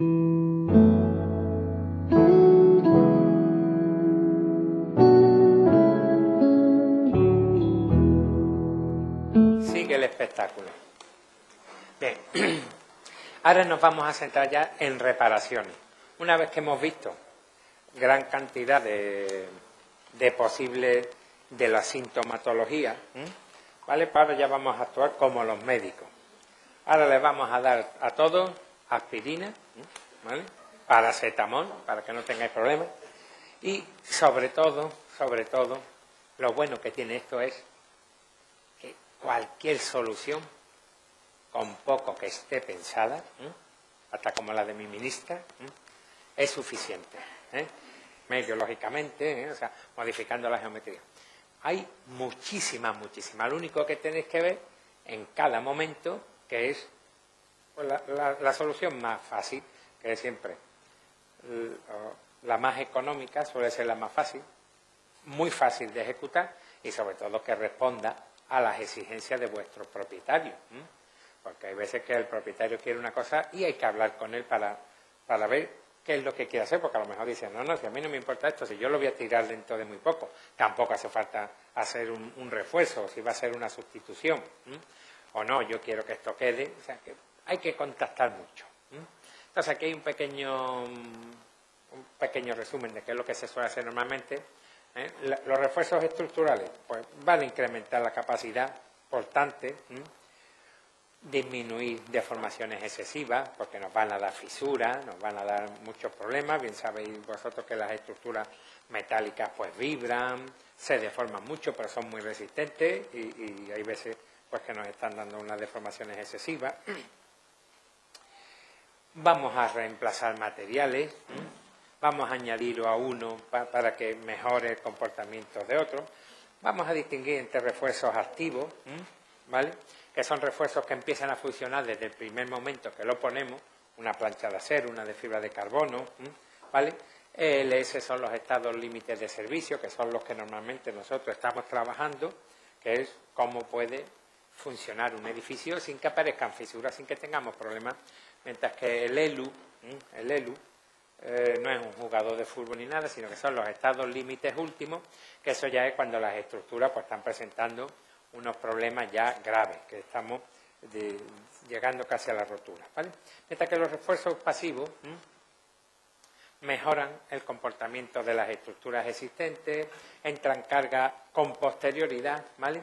Sigue el espectáculo. Bien, ahora nos vamos a centrar ya en reparaciones. Una vez que hemos visto gran cantidad de posibles de la sintomatología, ¿vale? Pues ahora ya vamos a actuar como los médicos. Ahora les vamos a dar a todos aspirina, ¿vale? Paracetamol, para que no tengáis problemas. Y sobre todo, lo bueno que tiene esto es que cualquier solución, con poco que esté pensada, hasta como la de mi ministra, es suficiente. Medio lógicamente, o sea, modificando la geometría. Hay muchísimas. Lo único que tenéis que ver en cada momento, que es pues, la solución más fácil, que es siempre la más económica, suele ser la más fácil, muy fácil de ejecutar y sobre todo que responda a las exigencias de vuestro propietario. Porque hay veces que el propietario quiere una cosa y hay que hablar con él para ver qué es lo que quiere hacer, porque a lo mejor dice, no, si a mí no me importa esto, si yo lo voy a tirar dentro de muy poco, tampoco hace falta hacer un refuerzo, si va a ser una sustitución, o no, yo quiero que esto quede, o sea, que hay que contactar mucho. Entonces aquí hay un pequeño resumen de qué es lo que se suele hacer normalmente. Los refuerzos estructurales, pues van a incrementar la capacidad portante, disminuir deformaciones excesivas, porque nos van a dar fisuras, nos van a dar muchos problemas. Bien sabéis vosotros que las estructuras metálicas pues vibran, se deforman mucho, pero son muy resistentes y hay veces pues que nos están dando unas deformaciones excesivas. Vamos a reemplazar materiales, vamos a añadir a uno para que mejore el comportamiento de otro. Vamos a distinguir entre refuerzos activos, ¿vale?, que son refuerzos que empiezan a funcionar desde el primer momento que lo ponemos, una plancha de acero, una de fibra de carbono, ¿vale? ELS son los estados límites de servicio, que son los que normalmente nosotros estamos trabajando, que es cómo puede funcionar un edificio sin que aparezcan fisuras, sin que tengamos problemas, mientras que el ELU no es un jugador de fútbol ni nada, sino que son los estados límites últimos, que eso ya es cuando las estructuras pues están presentando unos problemas ya graves, que estamos llegando casi a la rotura, ¿vale? Mientras que los refuerzos pasivos mejoran el comportamiento de las estructuras existentes, entran carga con posterioridad, ¿vale?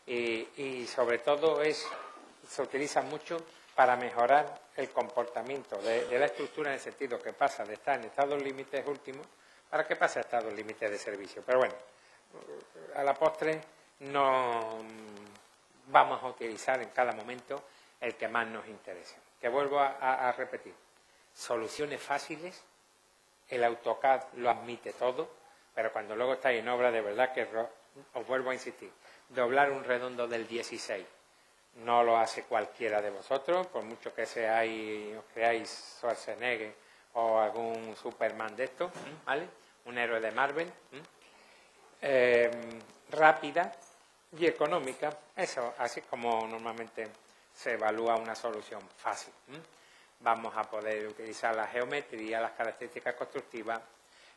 Y sobre todo se utiliza mucho para mejorar el comportamiento de la estructura en el sentido que pasa de estar en estados límites últimos para que pase a estados límites de servicio. Pero bueno, a la postre no vamos a utilizar en cada momento el que más nos interese. Que vuelvo a repetir, soluciones fáciles, el AutoCAD lo admite todo, pero cuando luego estáis en obra, de verdad que os vuelvo a insistir, doblar un redondo del 16 no lo hace cualquiera de vosotros, por mucho que os creáis Schwarzenegger o algún Superman de estos, ¿vale?, un héroe de Marvel, rápida y económica, eso, así como normalmente se evalúa una solución fácil. Vamos a poder utilizar la geometría, las características constructivas.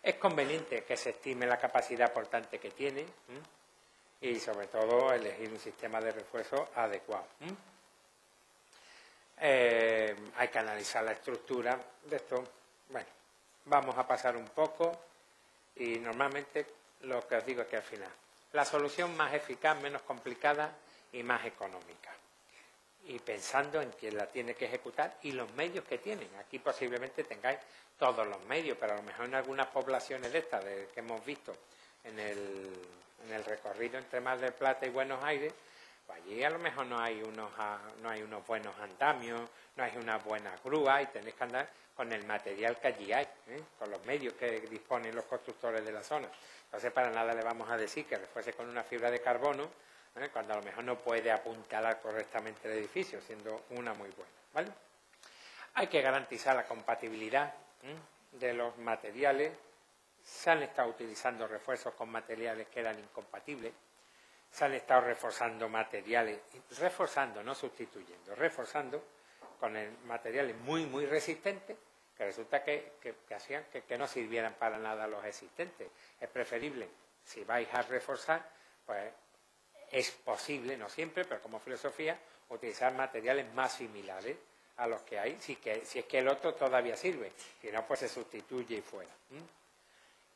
Es conveniente que se estime la capacidad portante que tiene y, sobre todo, elegir un sistema de refuerzo adecuado. Hay que analizar la estructura de esto. Bueno, vamos a pasar un poco y normalmente lo que os digo es que al final la solución más eficaz, menos complicada y más económica. Y pensando en quién la tiene que ejecutar y los medios que tienen. Aquí posiblemente tengáis todos los medios, pero a lo mejor en algunas poblaciones de estas que hemos visto en el recorrido entre Mar del Plata y Buenos Aires, pues allí a lo mejor no hay unos buenos andamios, no hay una buena grúa y tenéis que andar con el material que allí hay, con los medios que disponen los constructores de la zona. Entonces, para nada le vamos a decir que refuerce con una fibra de carbono, cuando a lo mejor no puede apuntalar correctamente el edificio, siendo una muy buena, ¿vale? Hay que garantizar la compatibilidad de los materiales. Se han estado utilizando refuerzos con materiales que eran incompatibles. Se han estado reforzando materiales, no sustituyendo, reforzando con materiales muy, muy resistentes, que resulta que hacían que no sirvieran para nada los existentes. Es preferible, si vais a reforzar, pues es posible, no siempre, pero como filosofía, utilizar materiales más similares a los que hay, si es que el otro todavía sirve, si no, pues se sustituye y fuera.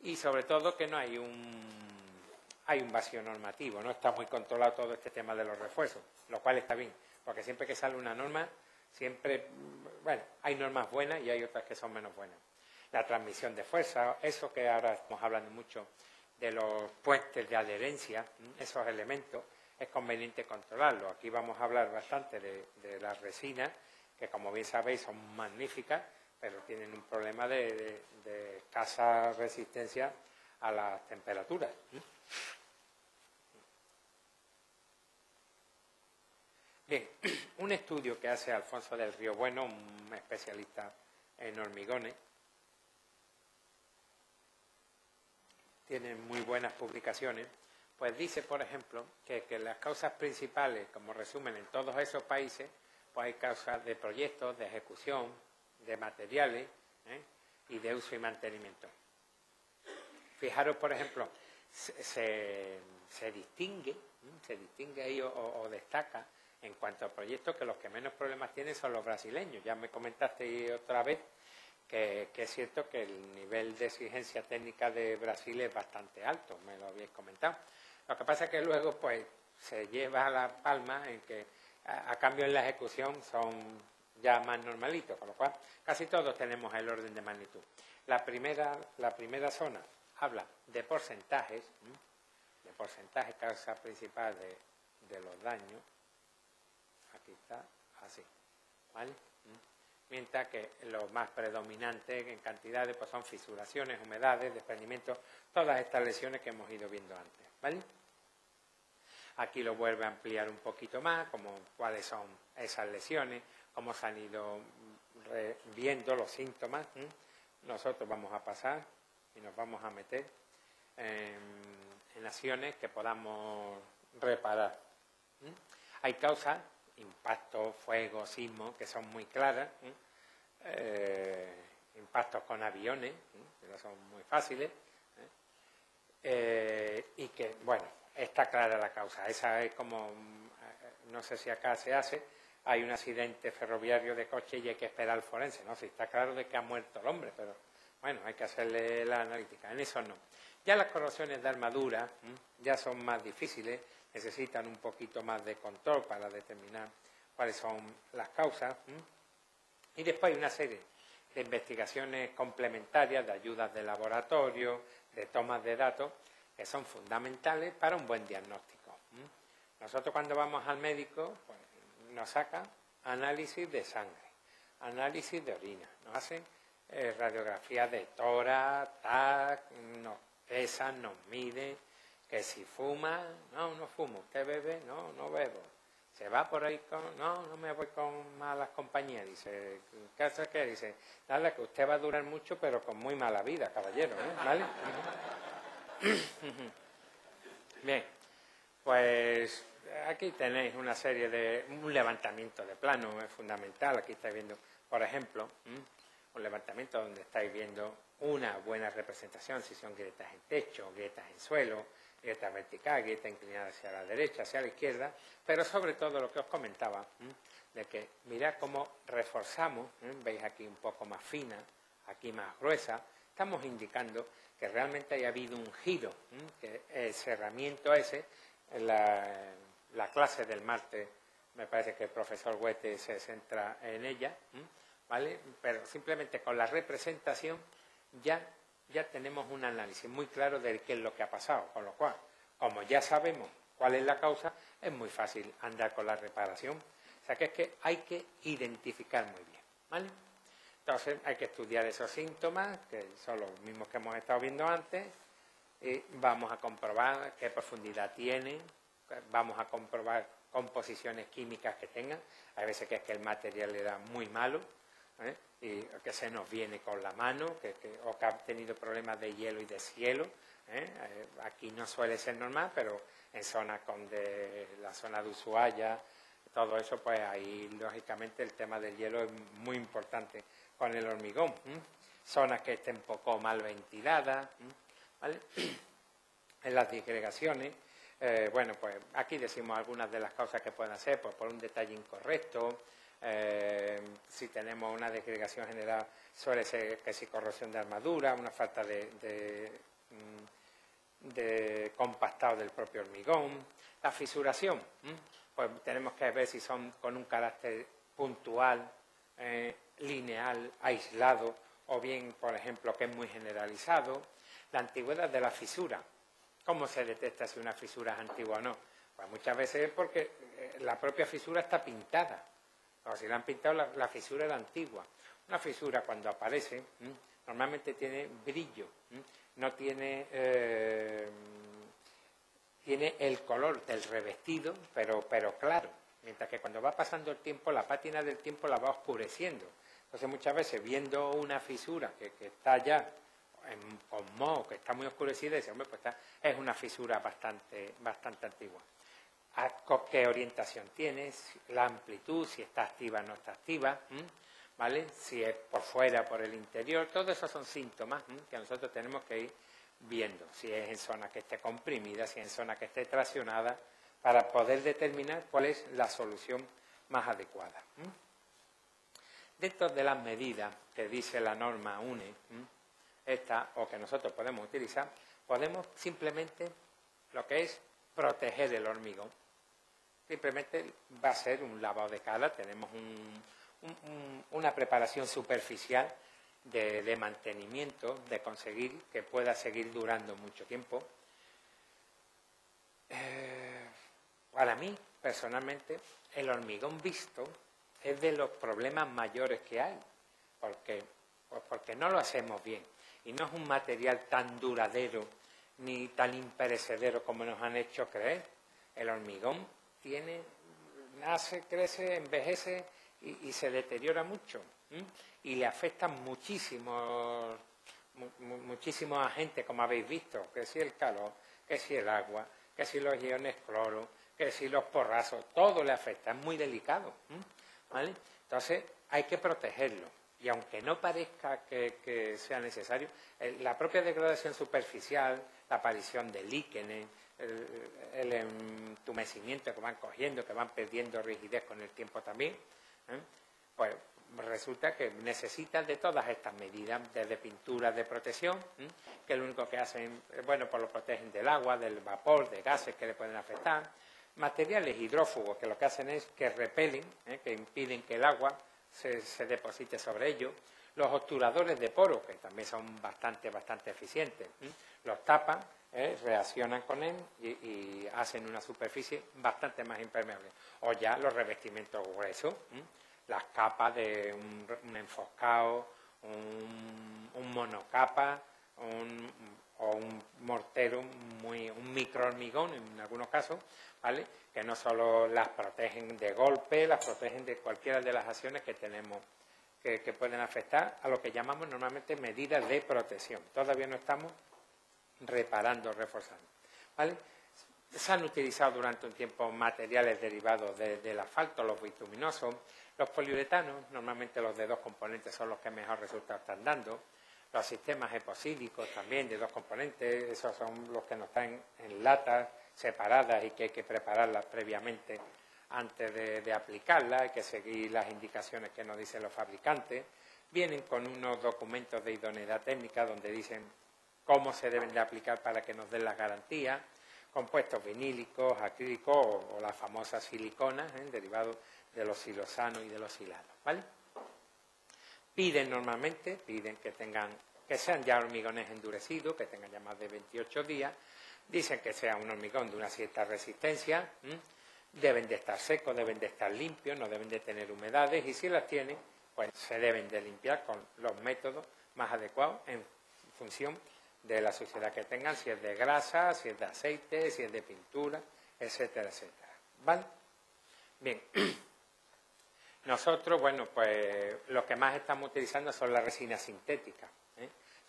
Y sobre todo que no hay un vacío normativo, no está muy controlado todo este tema de los refuerzos, lo cual está bien, porque siempre que sale una norma, siempre, bueno, hay normas buenas y hay otras que son menos buenas. La transmisión de fuerza, eso que ahora estamos hablando mucho de los puentes de adherencia, esos elementos, es conveniente controlarlos. Aquí vamos a hablar bastante de las resinas, que como bien sabéis son magníficas, pero tienen un problema de escasa resistencia a las temperaturas. Bien, un estudio que hace Alfonso del Río Bueno, un especialista en hormigones, tiene muy buenas publicaciones, pues dice, por ejemplo, que las causas principales, como resumen en todos esos países, pues hay causas de proyectos, de ejecución, de materiales y de uso y mantenimiento. Fijaros, por ejemplo, se distingue ahí o destaca en cuanto a proyectos que los que menos problemas tienen son los brasileños. Ya me comentaste otra vez que es cierto que el nivel de exigencia técnica de Brasil es bastante alto, me lo habéis comentado. Lo que pasa es que luego pues se lleva la palma en que a cambio en la ejecución son ya más normalitos, con lo cual casi todos tenemos el orden de magnitud. La primera zona habla de porcentajes, causa principal de los daños. Aquí está, así, ¿vale? Mientras que los más predominantes en cantidades pues son fisuraciones, humedades, desprendimientos, todas estas lesiones que hemos ido viendo antes, ¿vale? Aquí lo vuelve a ampliar un poquito más, como cuáles son esas lesiones, cómo se han ido viendo los síntomas. Nosotros vamos a pasar y nos vamos a meter en acciones que podamos reparar. Hay causas, impactos, fuego, sismo, que son muy claras, impactos con aviones, que son muy fáciles, y que, bueno, está clara la causa. Esa es como, no sé si acá se hace, hay un accidente ferroviario de coche y hay que esperar al forense, ¿no? Sí, está claro de que ha muerto el hombre, pero bueno, hay que hacerle la analítica. En eso no. Ya las corrosiones de armadura ya son más difíciles, necesitan un poquito más de control para determinar cuáles son las causas. Y después hay una serie de investigaciones complementarias, de ayudas de laboratorio, de tomas de datos, que son fundamentales para un buen diagnóstico. Nosotros cuando vamos al médico, pues, nos sacan análisis de sangre, análisis de orina, nos hacen radiografía de tórax, TAC, nos pesan, nos miden, que si fuma, no fumo, usted bebe, no bebo, se va por ahí con, no me voy con malas compañías, dice, ¿qué hace qué? Dice, nada, que usted va a durar mucho, pero con muy mala vida, caballero, ¿vale? Bien, pues aquí tenéis una serie un levantamiento de plano, es fundamental. Aquí estáis viendo, por ejemplo, un levantamiento donde estáis viendo una buena representación, si son grietas en techo, grietas en suelo, grietas verticales, grietas inclinadas hacia la derecha, hacia la izquierda, pero sobre todo lo que os comentaba, de que mirad cómo reforzamos, veis aquí un poco más fina, aquí más gruesa, estamos indicando que realmente haya habido un giro, que el cerramiento ese, la clase del martes, me parece que el profesor Huete se centra en ella, ¿vale? Pero simplemente con la representación ya tenemos un análisis muy claro de qué es lo que ha pasado, con lo cual, como ya sabemos cuál es la causa, es muy fácil andar con la reparación. O sea que es que hay que identificar muy bien, ¿vale? Entonces hay que estudiar esos síntomas, que son los mismos que hemos estado viendo antes, y vamos a comprobar qué profundidad tienen, vamos a comprobar composiciones químicas que tengan. Hay veces que es que el material era muy malo, y que se nos viene con la mano, o que ha tenido problemas de hielo y deshielo. Aquí no suele ser normal, pero en zonas la zona de Ushuaia, todo eso, pues ahí lógicamente el tema del hielo es muy importante con el hormigón. Zonas que estén poco mal ventiladas, ¿vale? En las disgregaciones, bueno, pues aquí decimos algunas de las causas que pueden hacer, pues por un detalle incorrecto. Si tenemos una disgregación general, suele ser que si corrosión de armadura, una falta de compactado del propio hormigón. La fisuración, pues tenemos que ver si son con un carácter puntual, lineal, aislado, o bien, por ejemplo, que es muy generalizado. La antigüedad de la fisura. ¿Cómo se detecta si una fisura es antigua o no? Pues muchas veces es porque la propia fisura está pintada. O si la han pintado, la fisura era antigua. Una fisura, cuando aparece, normalmente tiene brillo, no tiene, tiene el color del revestido, pero claro. Mientras que cuando va pasando el tiempo, la pátina del tiempo la va oscureciendo. Entonces, muchas veces, viendo una fisura que está ya con moho, que está muy oscurecida, dice, hombre, pues es una fisura bastante antigua. ¿Qué orientación tiene? La amplitud, si está activa o no está activa, ¿vale? Si es por fuera, por el interior, todo eso son síntomas que nosotros tenemos que ir viendo. Si es en zona que esté comprimida, si es en zona que esté traccionada, para poder determinar cuál es la solución más adecuada. Dentro de las medidas que dice la norma UNE, esta, o que nosotros podemos utilizar, podemos simplemente lo que es proteger el hormigón. Simplemente va a ser un lavado de cara, tenemos una preparación superficial de mantenimiento, de conseguir que pueda seguir durando mucho tiempo. Para mí, personalmente, el hormigón visto es de los problemas mayores que hay, porque no lo hacemos bien y no es un material tan duradero ni tan imperecedero como nos han hecho creer. El hormigón nace, crece, envejece y se deteriora mucho, y le afectan muchísimos agentes, como habéis visto, que si el calor, que si el agua, que si los iones cloro, que si los porrazos, todo le afecta, es muy delicado, ¿vale? Entonces hay que protegerlo, y aunque no parezca que sea necesario, la propia degradación superficial, la aparición de líquenes, el entumecimiento que van cogiendo, que van perdiendo rigidez con el tiempo también, pues resulta que necesitan de todas estas medidas, desde pinturas de protección, que lo único que hacen, bueno, pues lo protegen del agua, del vapor, de gases que le pueden afectar, materiales hidrófugos que lo que hacen es que repelen, que impiden que el agua se deposite sobre ellos, los obturadores de poros, que también son bastante eficientes, los tapan, reaccionan con él y hacen una superficie bastante más impermeable. O ya los revestimientos gruesos, las capas de un enfoscado, un monocapa, o un mortero, un microhormigón en algunos casos, ¿vale? Que no solo las protegen de golpe, las protegen de cualquiera de las acciones que tenemos que pueden afectar a lo que llamamos normalmente medidas de protección. Todavía no estamos reparando, reforzando, ¿vale? Se han utilizado durante un tiempo materiales derivados del asfalto, los bituminosos, los poliuretanos, normalmente los de 2 componentes son los que mejor resultados están dando. Los sistemas eposílicos también de 2 componentes, esos son los que nos traen en latas separadas y que hay que prepararlas previamente antes de aplicarlas, hay que seguir las indicaciones que nos dicen los fabricantes. Vienen con unos documentos de idoneidad técnica donde dicen cómo se deben de aplicar para que nos den las garantías, compuestos vinílicos, acrílicos o las famosas siliconas, derivados de los silosanos y de los silanos, ¿vale? Normalmente piden que sean ya hormigones endurecidos, que tengan ya más de 28 días, dicen que sea un hormigón de una cierta resistencia, deben de estar secos, deben de estar limpios, no deben de tener humedades, y si las tienen, pues se deben de limpiar con los métodos más adecuados en función de la suciedad que tengan, si es de grasa, si es de aceite, si es de pintura, etcétera, etcétera. ¿Vale? Bien. Nosotros, bueno, pues lo que más estamos utilizando son las resinas sintéticas,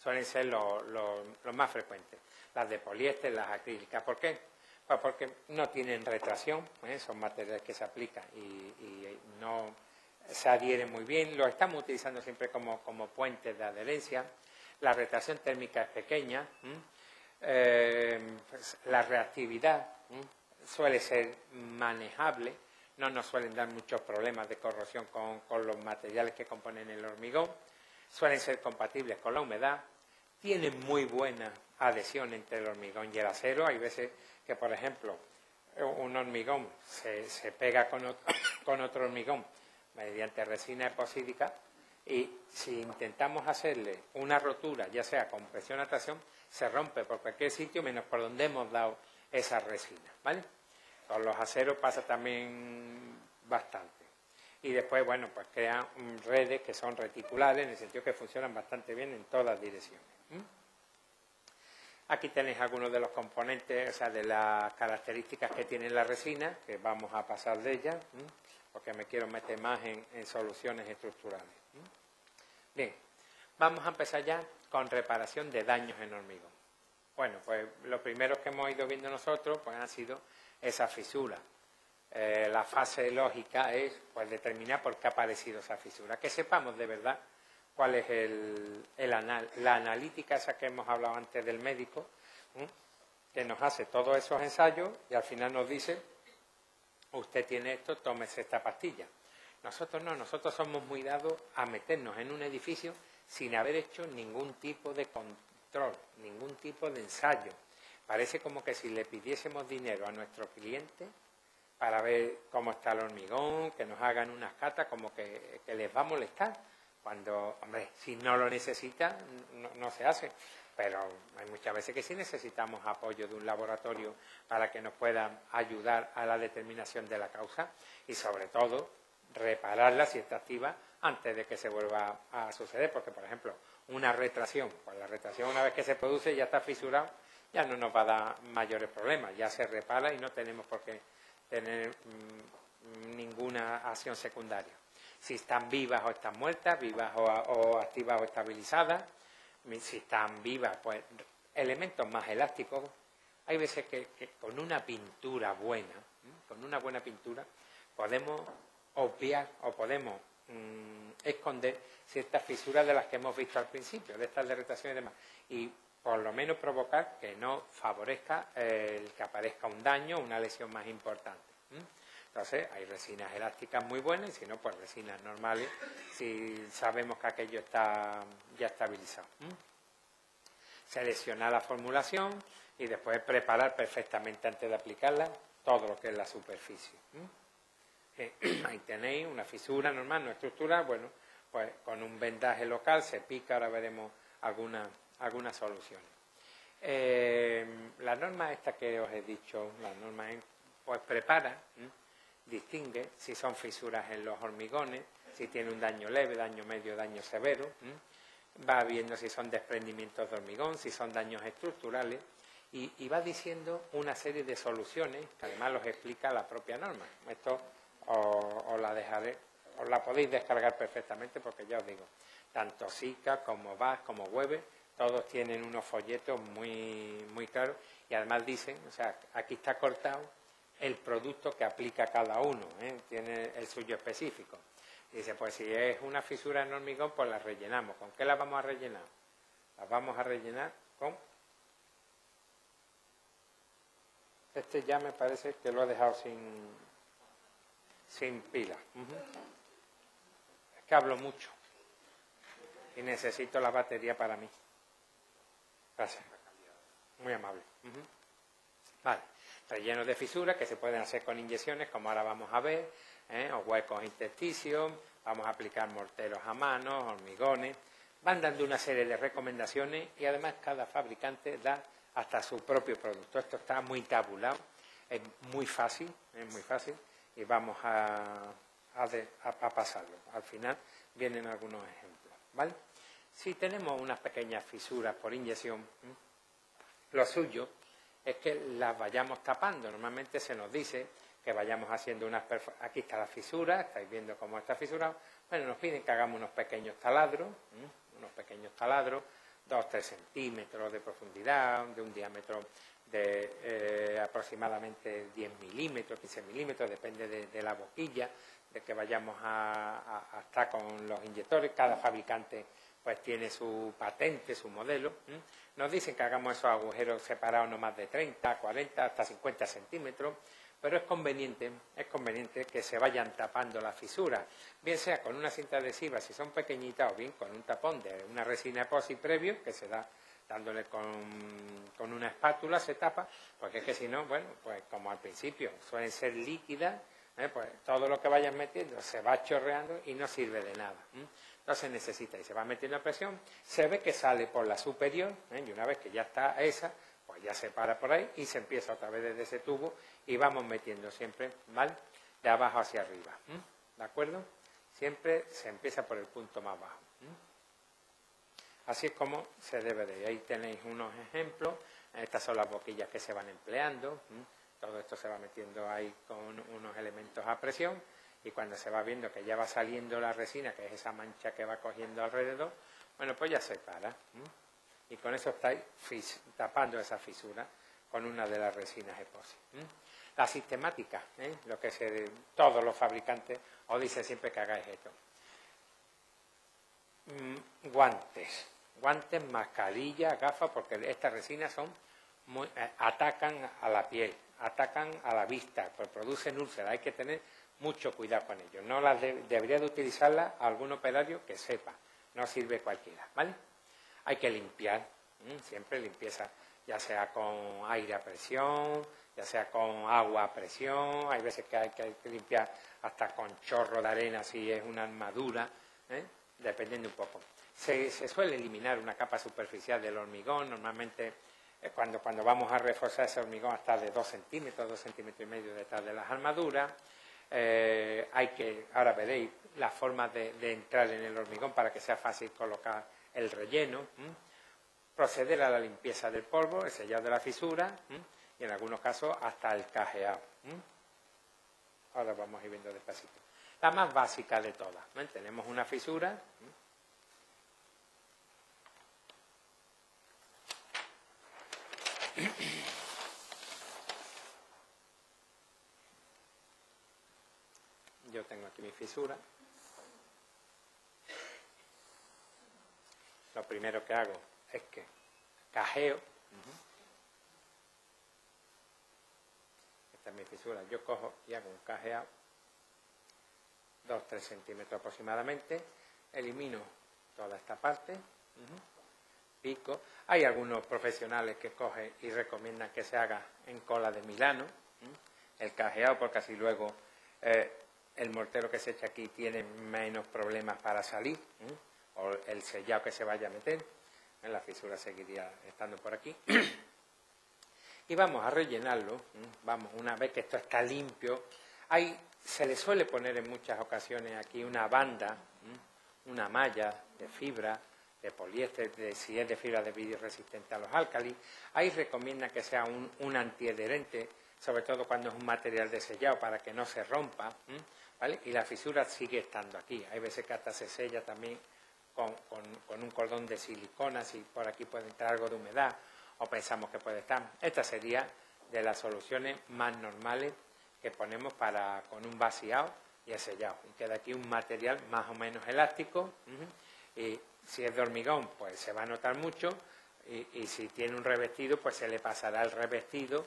suelen ser los más frecuentes, las de poliéster, las acrílicas. ¿Por qué? Pues porque no tienen retracción, son materiales que se aplican y no se adhieren muy bien, los estamos utilizando siempre como puentes de adherencia. La retracción térmica es pequeña, pues la reactividad suele ser manejable, no nos suelen dar muchos problemas de corrosión con los materiales que componen el hormigón, suelen ser compatibles con la humedad, tienen muy buena adhesión entre el hormigón y el acero. Hay veces que, por ejemplo, un hormigón se pega con otro hormigón mediante resina epocídica, y si intentamos hacerle una rotura, ya sea con presión a tracción, se rompe por cualquier sitio menos por donde hemos dado esa resina, ¿vale? Con los aceros pasa también bastante. Y después, bueno, pues crean redes que son reticulares, en el sentido que funcionan bastante bien en todas direcciones. Aquí tenéis algunos de los componentes, o sea, de las características que tiene la resina, que vamos a pasar de ellas, porque me quiero meter más en soluciones estructurales. Bien, vamos a empezar ya con reparación de daños en hormigón. Bueno, pues lo primero que hemos ido viendo nosotros pues han sido esas fisuras. La fase lógica es pues determinar por qué ha aparecido esa fisura, que sepamos de verdad cuál es la analítica esa que hemos hablado antes del médico, que nos hace todos esos ensayos y al final nos dice: usted tiene esto, tómese esta pastilla. Nosotros no, nosotros somos muy dados a meternos en un edificio sin haber hecho ningún tipo de control, ningún tipo de ensayo. Parece como que si le pidiésemos dinero a nuestro cliente para ver cómo está el hormigón, que nos hagan unas catas, como que les va a molestar. Cuando, hombre, si no lo necesita, no se hace. Pero hay muchas veces que sí necesitamos apoyo de un laboratorio para que nos puedan ayudar a la determinación de la causa y, sobre todo, repararla si está activa antes de que se vuelva a suceder. Porque, por ejemplo, una retracción, pues la retracción una vez que se produce ya está fisurado, ya no nos va a dar mayores problemas, ya se repara y no tenemos por qué tener ninguna acción secundaria. Si están vivas o están muertas, vivas o activas o estabilizadas. Si están vivas, pues elementos más elásticos. Hay veces que con una pintura buena, con una buena pintura, podemos obviar o podemos esconder ciertas fisuras de las que hemos visto al principio, de estas de retracción y demás, y por lo menos provocar que no favorezca el que aparezca un daño o una lesión más importante. Entonces, hay resinas elásticas muy buenas y si no, pues resinas normales, si sabemos que aquello está ya estabilizado. Seleccionar la formulación y después preparar perfectamente antes de aplicarla todo lo que es la superficie. Ahí tenéis una fisura normal, no estructural. Bueno, pues con un vendaje local se pica, ahora veremos algunas soluciones. La norma esta que os he dicho, la norma pues prepara, distingue si son fisuras en los hormigones, si tiene un daño leve, daño medio, daño severo, va viendo si son desprendimientos de hormigón, si son daños estructurales y va diciendo una serie de soluciones que además los explica la propia norma. Esto os la dejaré, os la podéis descargar perfectamente porque ya os digo, tanto SICA como VAS como Weber, todos tienen unos folletos muy, muy claros y además dicen, o sea, aquí está cortado el producto que aplica cada uno, tiene el suyo específico. Dice, pues si es una fisura en hormigón, pues la rellenamos. ¿Con qué la vamos a rellenar? Las vamos a rellenar con... Este ya me parece que lo he dejado sin pila. Es que hablo mucho y necesito la batería para mí. Gracias. Muy amable. Vale. Rellenos de fisuras que se pueden hacer con inyecciones, como ahora vamos a ver, o huecos intersticios, vamos a aplicar morteros a mano, hormigones. Van dando una serie de recomendaciones y además cada fabricante da hasta su propio producto. Esto está muy tabulado, es muy fácil y vamos a pasarlo. Al final vienen algunos ejemplos, ¿vale? Si tenemos unas pequeñas fisuras por inyección, lo suyo es que las vayamos tapando. Normalmente se nos dice que vayamos haciendo unas perforaciones. Aquí está la fisura, estáis viendo cómo está fisurado. Bueno, nos piden que hagamos unos pequeños taladros, 2-3 centímetros de profundidad, de un diámetro de aproximadamente 10 milímetros, 15 milímetros, depende de la boquilla, de que vayamos a estar con los inyectores. Cada fabricante pues tiene su patente, su modelo. Nos dicen que hagamos esos agujeros separados no más de 30, 40, hasta 50 centímetros, pero es conveniente que se vayan tapando las fisuras, bien sea con una cinta adhesiva si son pequeñitas, o bien con un tapón de una resina epoxi previo, que se da dándole con una espátula, se tapa, porque es que si no, bueno, pues como al principio suelen ser líquidas, pues todo lo que vayan metiendo se va chorreando y no sirve de nada. Entonces necesita, y se va metiendo a presión, se ve que sale por la superior, y una vez que ya está esa, pues ya se para por ahí y se empieza otra vez desde ese tubo y vamos metiendo siempre, ¿vale?, de abajo hacia arriba, ¿de acuerdo? Siempre se empieza por el punto más bajo. Así es como se debe de ir. Ahí tenéis unos ejemplos. Estas son las boquillas que se van empleando. Todo esto se va metiendo ahí con unos elementos a presión, y cuando se va viendo que ya va saliendo la resina, que es esa mancha que va cogiendo alrededor, bueno, pues ya se para. Y con eso estáis tapando esa fisura con una de las resinas epoxi. La sistemática, lo que todos los fabricantes os dicen siempre que hagáis esto. Guantes, mascarillas, gafas, porque estas resinas atacan a la piel, atacan a la vista, pues producen úlceras. Hay que tener mucho cuidado con ellos. No las debería de utilizarlas algún operario que sepa, no sirve cualquiera, ¿vale? Hay que limpiar, siempre limpieza, ya sea con aire a presión, ya sea con agua a presión. Hay veces que hay que limpiar hasta con chorro de arena si es una armadura, dependiendo un poco. Se suele eliminar una capa superficial del hormigón. Normalmente cuando vamos a reforzar ese hormigón hasta de 2 centímetros, 2 centímetros y medio detrás de las armaduras. Ahora veréis las formas de entrar en el hormigón para que sea fácil colocar el relleno. Proceder a la limpieza del polvo, el sellado de la fisura, y en algunos casos hasta el cajeado. Ahora vamos a ir viendo despacito. La más básica de todas. Tenemos una fisura. Yo tengo aquí mi fisura. Lo primero que hago es que cajeo. Esta es mi fisura. Yo cojo y hago un cajeado, 2-3 centímetros aproximadamente. Elimino toda esta parte. Pico. Hay algunos profesionales que cogen y recomiendan que se haga en cola de Milano el cajeado, porque así luego el mortero que se echa aquí tiene menos problemas para salir, o el sellado que se vaya a meter. La fisura seguiría estando por aquí. Y vamos a rellenarlo. Una vez que esto está limpio, se le suele poner en muchas ocasiones aquí una banda, una malla de fibra, de poliéster, si es de fibra de vidrio resistente a los álcalis. Ahí recomiendan que sea un antiadherente, sobre todo cuando es un material de sellado, para que no se rompa, ¿vale? Y la fisura sigue estando aquí. Hay veces que hasta se sella también con un cordón de silicona, si por aquí puede entrar algo de humedad, o pensamos que puede estar. Esta sería de las soluciones más normales que ponemos con un vaciado y el sellado. Y queda aquí un material más o menos elástico. Y si es de hormigón, pues se va a notar mucho, y si tiene un revestido, pues se le pasará el revestido.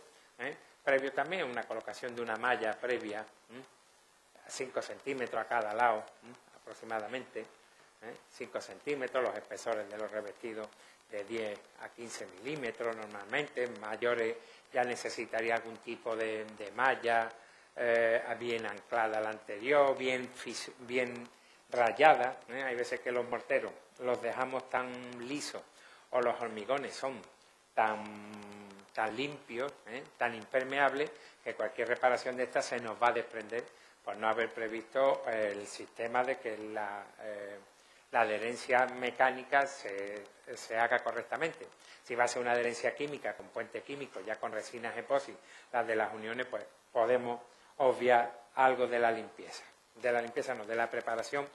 Previo también una colocación de una malla previa, 5 centímetros a cada lado, aproximadamente, 5 centímetros, los espesores de los revestidos de 10 a 15 milímetros normalmente. Mayores ya necesitaría algún tipo de malla bien anclada a la anterior, bien rayada. Hay veces que los morteros los dejamos tan lisos, o los hormigones son tan limpios, tan impermeables, que cualquier reparación de esta se nos va a desprender por no haber previsto el sistema de que la adherencia mecánica se haga correctamente. Si va a ser una adherencia química con puente químico, ya con resinas epoxi, las de las uniones, pues podemos obviar algo de la limpieza. De la preparación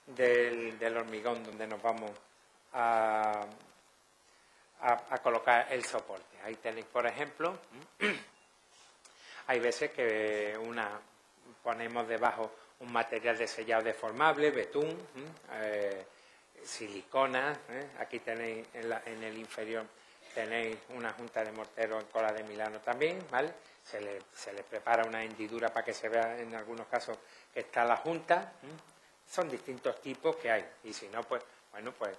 del hormigón donde nos vamos a colocar el soporte. Ahí tenéis, por ejemplo, hay veces que ponemos debajo un material de sellado deformable, betún, silicona. Aquí tenéis en el inferior tenéis una junta de mortero en cola de Milano también, ¿vale? Se le prepara una hendidura para que se vea en algunos casos que está la junta. Son distintos tipos que hay, y si no, pues, bueno, pues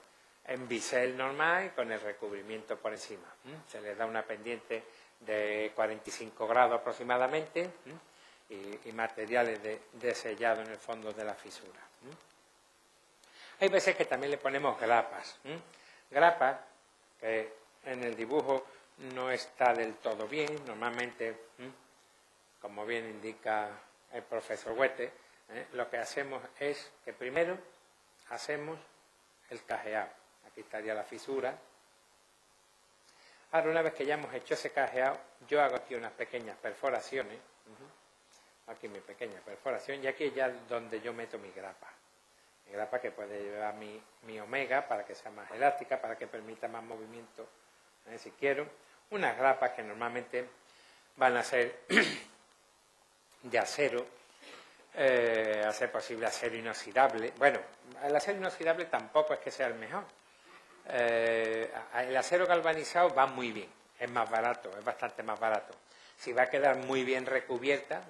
en bisel normal con el recubrimiento por encima. Se le da una pendiente de 45 grados aproximadamente y materiales de sellado en el fondo de la fisura. Hay veces que también le ponemos grapas. Grapas que en el dibujo no está del todo bien. Normalmente, como bien indica el profesor Huete, lo que hacemos es que primero hacemos el cajeado. Aquí estaría la fisura. Ahora, una vez que ya hemos hecho ese cajeado, yo hago aquí unas pequeñas perforaciones. Aquí mi pequeña perforación, y aquí ya donde yo meto mi grapa. Mi grapa que puede llevar mi omega para que sea más elástica, para que permita más movimiento, si quiero. Unas grapas que normalmente van a ser de acero, a ser posible acero inoxidable. Bueno, el acero inoxidable tampoco es que sea el mejor. El acero galvanizado va muy bien, es más barato, es bastante más barato. Si va a quedar muy bien recubierta,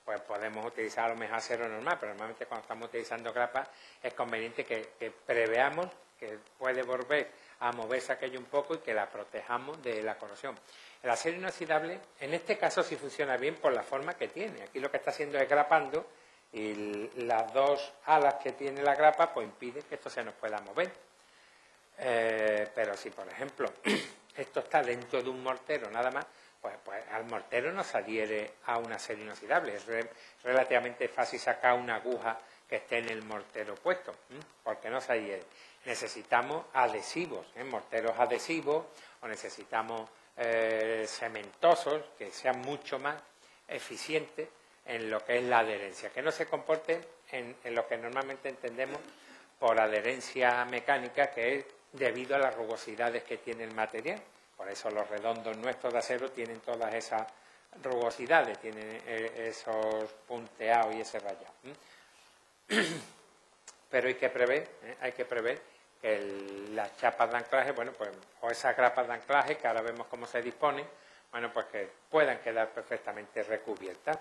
pues podemos utilizar a lo mejor acero normal, pero normalmente cuando estamos utilizando grapa es conveniente que preveamos que puede volver a moverse aquello un poco y que la protejamos de la corrosión. El acero inoxidable, en este caso sí funciona bien por la forma que tiene. Aquí lo que está haciendo es grapando y las dos alas que tiene la grapa pues impiden que esto se nos pueda mover. Pero si, por ejemplo, esto está dentro de un mortero nada más, pues al mortero no se adhiere a un acero inoxidable. Es relativamente fácil sacar una aguja que esté en el mortero puesto, porque no se adhiere. Necesitamos adhesivos, morteros adhesivos, o necesitamos cementosos que sean mucho más eficientes en lo que es la adherencia, que no se comporten en lo que normalmente entendemos por adherencia mecánica, que es debido a las rugosidades que tiene el material. Por eso los redondos nuestros de acero tienen todas esas rugosidades, tienen esos punteados y ese rayado. Pero hay que prever que las chapas de anclaje, bueno, pues, o esas grapas de anclaje, que ahora vemos cómo se disponen, bueno, pues que puedan quedar perfectamente recubiertas.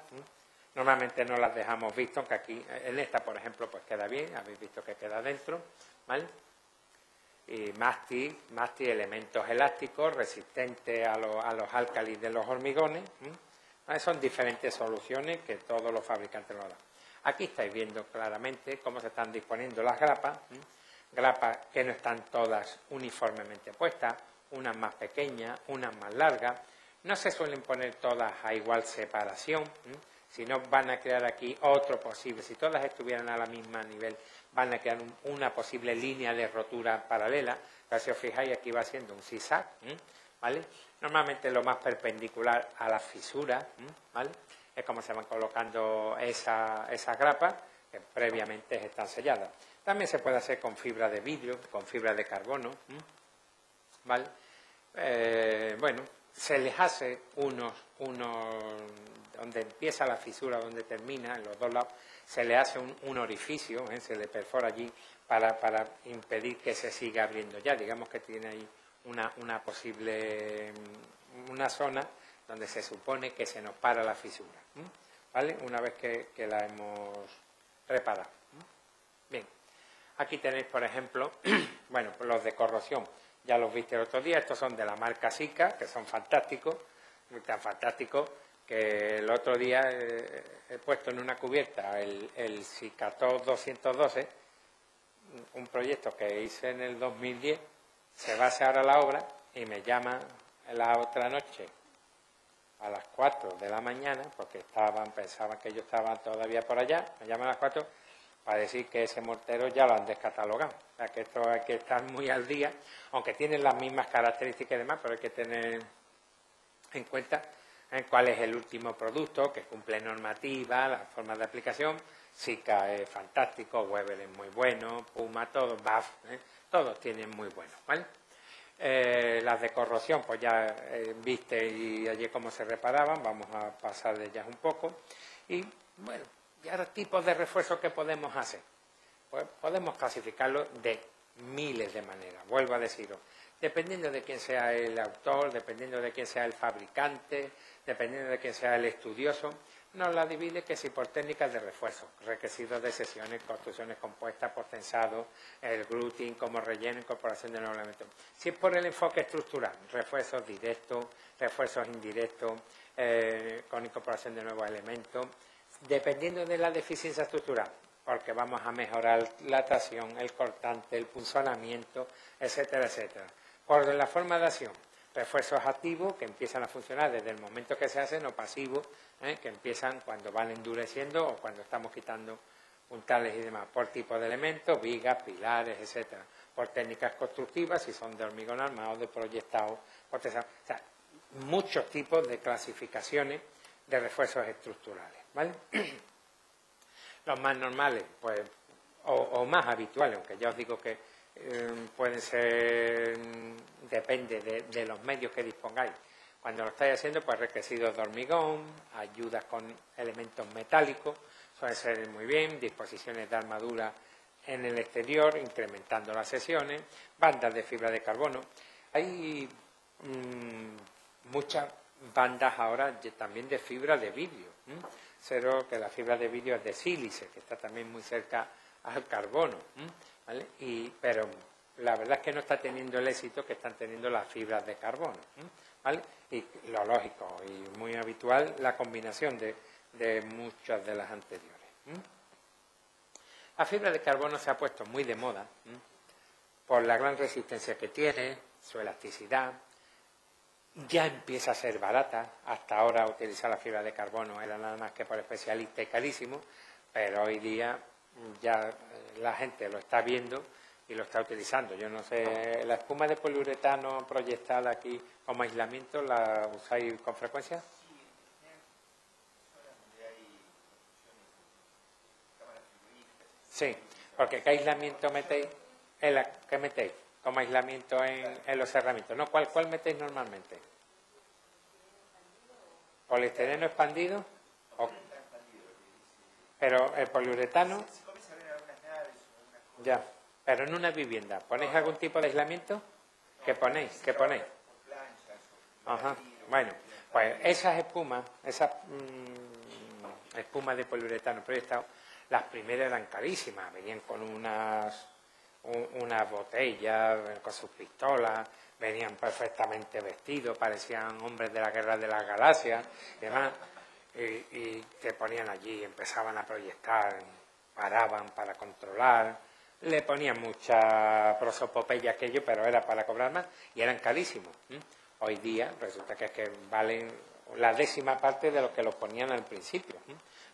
Normalmente no las dejamos vistas, aunque aquí, en esta, por ejemplo, pues queda bien, habéis visto que queda dentro, ¿vale? Y mástil, elementos elásticos, resistentes a los álcalis de los hormigones. ¿Vale? Son diferentes soluciones que todos los fabricantes nos dan. Aquí estáis viendo claramente cómo se están disponiendo las grapas, grapas que no están todas uniformemente puestas, unas más pequeñas, unas más largas. No se suelen poner todas a igual separación, sino van a crear aquí otro posible. Si todas estuvieran a la misma nivel, van a crear una posible línea de rotura paralela. Pero si os fijáis, aquí va siendo un zigzag, ¿vale? Normalmente lo más perpendicular a la fisura, ¿vale? Es como se van colocando esas grapas que previamente están selladas. También se puede hacer con fibra de vidrio, con fibra de carbono, ¿vale? Bueno, se les hace unos donde empieza la fisura, donde termina, en los dos lados, se le hace un orificio, se le perfora allí para impedir que se siga abriendo ya. Digamos que tiene ahí una posible, una zona donde se supone que se nos para la fisura, ¿vale? Una vez que la hemos reparado. Bien, aquí tenéis, por ejemplo, bueno, pues los de corrosión, ya los viste el otro día, estos son de la marca Sika, que son fantásticos, tan fantásticos, que el otro día he puesto en una cubierta el Sicatos 212, un proyecto que hice en el 2010, se va a hacer ahora la obra y me llama la otra noche a las 4 de la mañana, porque pensaban que yo estaba todavía por allá, me llaman a las 4 para decir que ese mortero ya lo han descatalogado. O sea, que esto hay que estar muy al día, aunque tienen las mismas características y demás, pero hay que tener en cuenta cuál es el último producto, que cumple normativa, las formas de aplicación. Sika es fantástico, Weber es muy bueno, Puma, todos, BAF, todos tienen muy buenos, ¿vale? Las de corrosión, pues ya viste y allí cómo se reparaban, vamos a pasar de ellas un poco. Y Bueno, y ahora tipos de refuerzos que podemos hacer. Pues podemos clasificarlo de miles de maneras, vuelvo a deciros. Dependiendo de quién sea el autor, dependiendo de quién sea el fabricante, dependiendo de quién sea el estudioso, nos la divide que si por técnicas de refuerzo, requisitos de sesiones, construcciones compuestas por tensado, el gluting como relleno, incorporación de nuevos elementos. Si es por el enfoque estructural, refuerzos directos, refuerzos indirectos, con incorporación de nuevos elementos, dependiendo de la deficiencia estructural, porque vamos a mejorar la tracción, el cortante, el punzonamiento, etcétera, etcétera. Por la forma de acción, refuerzos activos que empiezan a funcionar desde el momento que se hacen, o pasivos, que empiezan cuando van endureciendo o cuando estamos quitando puntales y demás, por tipo de elementos, vigas, pilares, etcétera. Por técnicas constructivas, si son de hormigón armado, de proyectado, por tensado. O sea, muchos tipos de clasificaciones de refuerzos estructurales, ¿vale? Los más normales, pues, o más habituales, aunque ya os digo que pueden ser, depende de los medios que dispongáis. Cuando lo estáis haciendo, pues requesidos de hormigón, ayudas con elementos metálicos, suelen ser muy bien, disposiciones de armadura en el exterior, incrementando las sesiones, bandas de fibra de carbono. Hay muchas bandas ahora también de fibra de vidrio, cero que la fibra de vidrio es de sílice, que está también muy cerca al carbono, ¿vale? Pero la verdad es que no está teniendo el éxito que están teniendo las fibras de carbono, ¿vale? Y lo lógico y muy habitual, la combinación de muchas de las anteriores. La fibra de carbono se ha puesto muy de moda por la gran resistencia que tiene, su elasticidad. Ya empieza a ser barata. Hasta ahora utilizar la fibra de carbono era nada más que por especialistas y carísimo, pero hoy día ya la gente lo está viendo y lo está utilizando. Yo no sé, ¿la espuma de poliuretano proyectada aquí como aislamiento la usáis con frecuencia? Sí, porque ¿qué aislamiento metéis? ¿Qué metéis como aislamiento en los cerramientos? ¿No? ¿Cuál metéis normalmente? ¿Poliestireno expandido? Pero el poliuretano... Ya, pero en una vivienda, ¿ponéis algún tipo de aislamiento? ¿Qué ponéis? ¿Qué ponéis? Ajá, bueno, pues esas espumas, espumas de poliuretano proyectado, las primeras eran carísimas, venían con unas botellas, con sus pistolas, venían perfectamente vestidos, parecían hombres de la guerra de las galaxias y demás, y te ponían allí, empezaban a proyectar, paraban para controlar, le ponían mucha prosopopeya aquello, pero era para cobrar más y eran carísimos. Hoy día resulta que es que valen la 10ª parte de lo que los ponían al principio.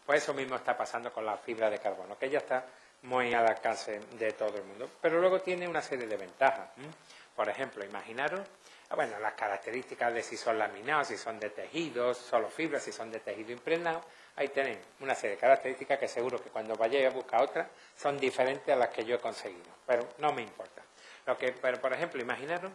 Pues eso mismo está pasando con la fibra de carbono, que ya está muy al alcance de todo el mundo. Pero luego tiene una serie de ventajas. Por ejemplo, imaginaros, bueno, las características de si son laminados, si son de tejidos, solo fibras, si son de tejido impregnado. Ahí tenéis una serie de características que seguro que cuando vayáis a buscar otras son diferentes a las que yo he conseguido. Pero no me importa. Pero, por ejemplo, imaginaros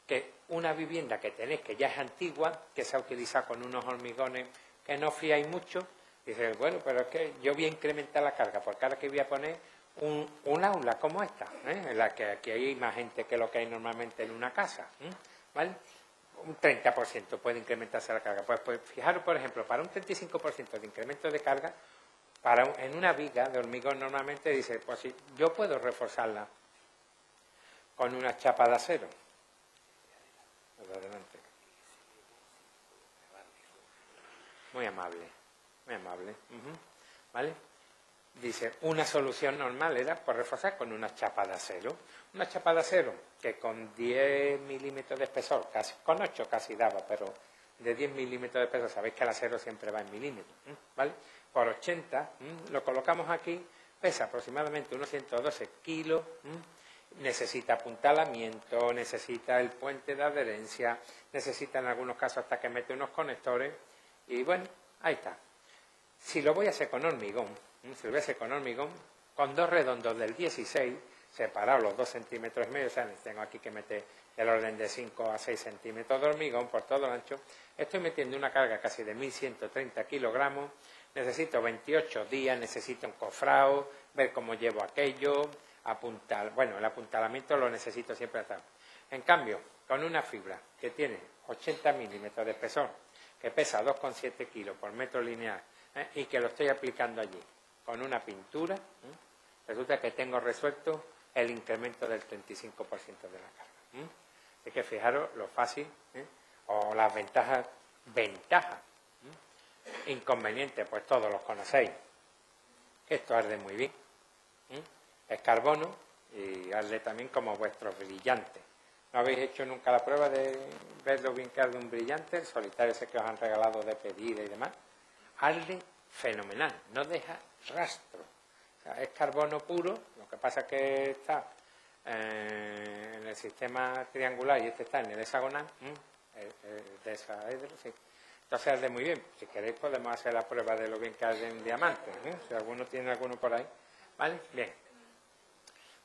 que una vivienda que tenéis que ya es antigua, que se ha utilizado con unos hormigones que no fiáis mucho, dices, bueno, pero es que yo voy a incrementar la carga, porque ahora que voy a poner un aula como esta, en la que aquí hay más gente que lo que hay normalmente en una casa, ¿vale? Un 30% puede incrementarse la carga. Pues fijaros, por ejemplo, para un 35% de incremento de carga, en una viga de hormigón normalmente dice, pues sí, yo puedo reforzarla con una chapa de acero. Adelante. Muy amable, muy amable. ¿Vale? Dice, una solución normal era por reforzar con una chapa de acero. Una chapa de acero que con 10 milímetros de espesor, casi, con 8 casi daba, pero de 10 milímetros de espesor, sabéis que el acero siempre va en milímetros, ¿vale? Por 80, lo colocamos aquí, pesa aproximadamente unos 112 kilos, necesita apuntalamiento, necesita el puente de adherencia, necesita en algunos casos hasta que mete unos conectores, y bueno, ahí está. Si lo voy a hacer con hormigón, con dos redondos del 16, separados los 2 centímetros y medio, o sea, tengo aquí que meter el orden de 5 a 6 centímetros de hormigón por todo el ancho, estoy metiendo una carga casi de 1130 kilogramos necesito 28 días, necesito un cofrado, ver cómo llevo aquello, apuntar. Bueno, el apuntalamiento lo necesito siempre hasta. En cambio, con una fibra que tiene 80 milímetros de espesor, que pesa 2,7 kilos por metro lineal, y que lo estoy aplicando allí con una pintura, resulta que tengo resuelto el incremento del 35% de la carga. Así que fijaros lo fácil, o las ventajas. Inconvenientes, pues todos los conocéis. Esto arde muy bien. Es carbono y arde también como vuestros brillantes. ¿No habéis hecho nunca la prueba de ver lo bien que arde un brillante? El solitario ese que os han regalado de pedida y demás. Arde fenomenal, no deja rastro. O sea, es carbono puro, lo que pasa es que está en el sistema triangular y este está en el hexagonal, el desaedro, sí. Entonces arde muy bien. Si queréis podemos hacer la prueba de lo bien que arde un diamante, si alguno tiene alguno por ahí. ¿Vale? Bien.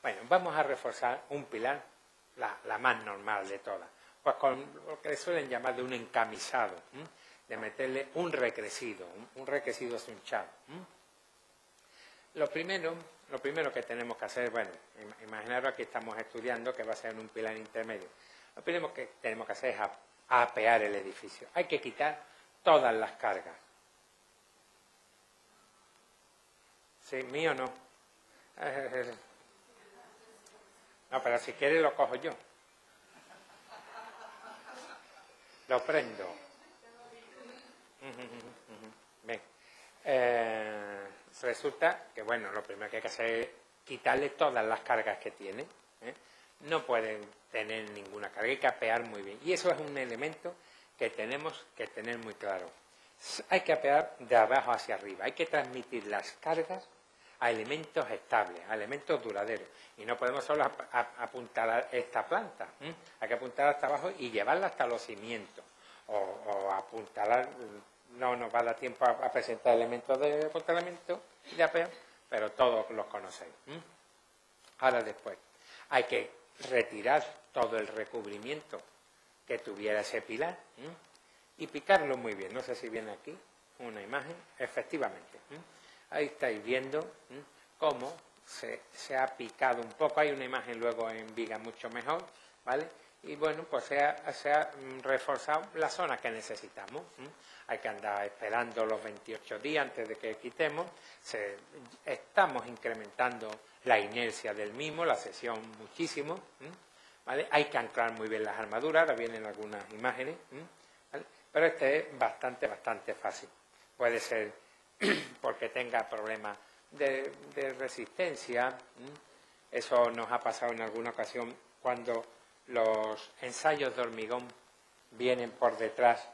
Bueno, vamos a reforzar un pilar, la más normal de todas, pues con lo que suelen llamar de un encamisado, de meterle un recrecido sunchado. Lo primero que tenemos que hacer, bueno, imaginaros que estamos estudiando que va a ser un pilar intermedio. Lo primero que tenemos que hacer es apear el edificio. Hay que quitar todas las cargas. ¿Sí? ¿Mío no? No, pero si quieres lo cojo yo. Lo prendo. Bien. Resulta que, bueno, lo primero que hay que hacer es quitarle todas las cargas que tiene. No pueden tener ninguna carga, hay que apear muy bien. Y eso es un elemento que tenemos que tener muy claro. Hay que apear de abajo hacia arriba. Hay que transmitir las cargas a elementos estables, a elementos duraderos. Y no podemos solo apuntalar esta planta. Hay que apuntalar hasta abajo y llevarla hasta los cimientos. O apuntalar, no nos va a dar tiempo a presentar elementos de apuntalamiento y de apeo, pero todos los conocéis. Ahora después, hay que retirar todo el recubrimiento que tuviera ese pilar y picarlo muy bien. No sé si viene aquí una imagen, efectivamente. Ahí estáis viendo cómo se ha picado un poco. Hay una imagen luego en viga mucho mejor, ¿vale? Y bueno, pues se ha reforzado la zona que necesitamos. Hay que andar esperando los 28 días antes de que quitemos. Estamos incrementando la inercia del mismo, la sección muchísimo, ¿vale? Hay que anclar muy bien las armaduras, ahora vienen algunas imágenes, ¿vale? Pero este es bastante fácil. Puede ser porque tenga problemas de resistencia. Eso nos ha pasado en alguna ocasión cuando los ensayos de hormigón vienen por detrás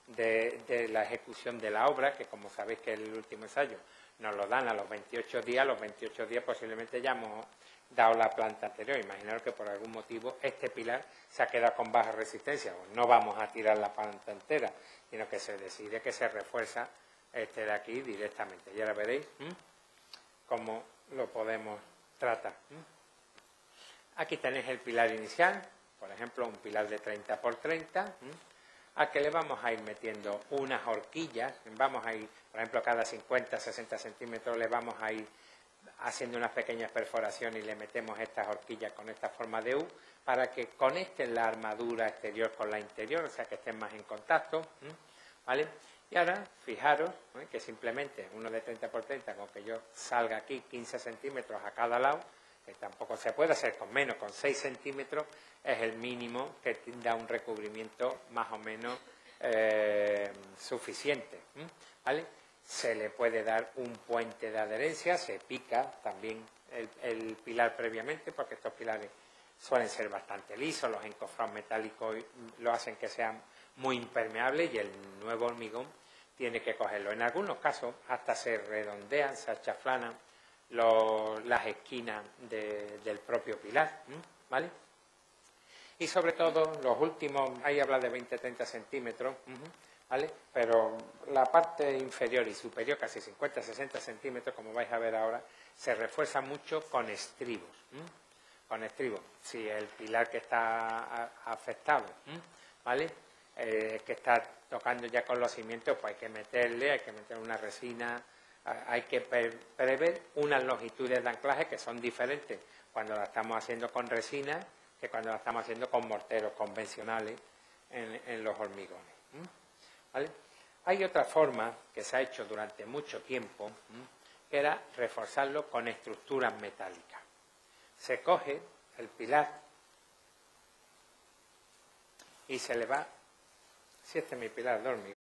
de la ejecución de la obra, que como sabéis que es el último ensayo, nos lo dan a los 28 días. Los 28 días posiblemente ya hemos dado la planta anterior. Imaginaros que por algún motivo este pilar se ha quedado con baja resistencia. Pues no vamos a tirar la planta entera, sino que se decide que se refuerza este de aquí directamente. Y ahora veréis cómo lo podemos tratar. Aquí tenéis el pilar inicial, por ejemplo, un pilar de 30 por 30, al que le vamos a ir metiendo unas horquillas. Vamos a ir, por ejemplo, cada 50-60 centímetros le vamos a ir haciendo unas pequeñas perforaciones y le metemos estas horquillas con esta forma de U para que conecten la armadura exterior con la interior, o sea que estén más en contacto, ¿vale? Y ahora, fijaros que simplemente uno de 30 por 30, con que yo salga aquí 15 centímetros a cada lado, que tampoco se puede hacer con menos, con 6 centímetros es el mínimo que da un recubrimiento más o menos suficiente, ¿vale? Se le puede dar un puente de adherencia, se pica también el pilar previamente, porque estos pilares suelen ser bastante lisos, los encofrados metálicos lo hacen que sean muy impermeables y el nuevo hormigón tiene que cogerlo. En algunos casos hasta se redondean, se achaflanan las esquinas del propio pilar, ¿vale? Y sobre todo los últimos, ahí habla de 20-30 centímetros, ¿vale? Pero la parte inferior y superior, casi 50-60 centímetros, como vais a ver ahora, se refuerza mucho con estribos. Con estribos, si el pilar que está afectado, ¿vale? que está tocando ya con los cimientos, pues hay que meter una resina, hay que prever unas longitudes de anclaje que son diferentes cuando la estamos haciendo con resina que cuando la estamos haciendo con morteros convencionales en los hormigones. ¿Vale? Hay otra forma que se ha hecho durante mucho tiempo, que era reforzarlo con estructuras metálicas. Se coge el pilar y se le va, si este es mi pilar de hormigón,